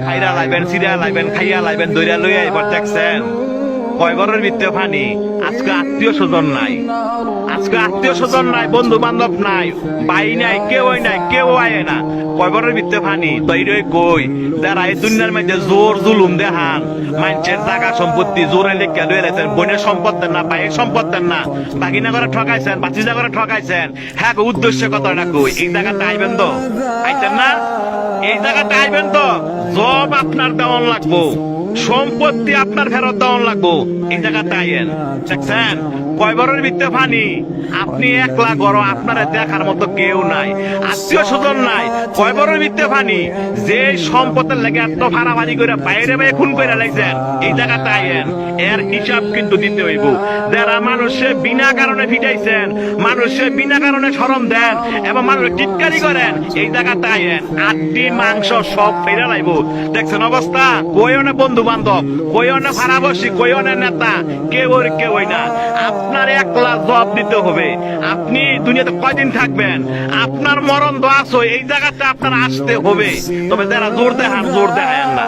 খাইরা লাইবেন, সিরা লাইবেন, খাইয়া লাইবেন, দইরা লইয়া এবার দেখছেন কয় ঘরের ভিতরে পানি। আজকে আত্মীয় স্বজন নাই, আজকে আত্মীয় স্বজন নাই, বন্ধু বান্ধব নাই, ভাই নাই, কেউই নাই, কেউ আয় না, কয় ঘরের ভিতরে পানি। তৈরি কই যারা এই দুনিয়ার মধ্যে জোর জুলুম দেখান, মানুষের জায়গা সম্পত্তি জোরে লেখা লয়ে রেখেছেন, বোনের সম্পদ দেন না, ভাইয়ের সম্পদ দেন না, বাগিনা করে ঠকাইছেন, বাচিজা করে ঠকাইছেন। হ্যাঁ উদ্দেশ্য কথাটা কই, এই জায়গাটা আইবেন তো, আইতেন না? এই জায়গাটা আইবেন তো, জব আপনার দেওয়ান লাগবো, সম্পত্তি আপনার ফেরত দেওয়ান লাগবো। এই জায়গাটা আইয়েন, দেখছেন কয় বড়ের ভিতরে পানি। আপনি একলা গড়, আপনারা দেখার মতো কেউ নাই, আত্মীয় স্বজন নাই, কয় বড়ের ভিতরে পানি। যে সম্পদের লেগে এত ভাড়াভাড়ি করে বাইরে বাইরে খুন করে লাগছেন, এই জায়গাটা আইয়েন, এর হিসাব কিন্তু দিতে হইব। যারা মানুষে বিনা কারণে ফিটাইছেন, মানুষে বিনা কারণে শরম দেন এবং মানুষ টিটকারি করেন, এই জায়গাটা আইয়েন, আটটি মাংস সব ফেরে লাইব। দেখছেন অবস্থা, কইও না বন্ধু বান্ধব, কইও না ভাড়াবাসী, কইও না নেতা, কেউই না। আপনার একলা জবাব দিতে হবে। আপনি দুনিয়াতে কয়দিন থাকবেন, আপনার মরণ তো আসো, এই জায়গাতে আপনার আসতে হবে। তবে যারা জোর দেখান, জোর দেখায় না।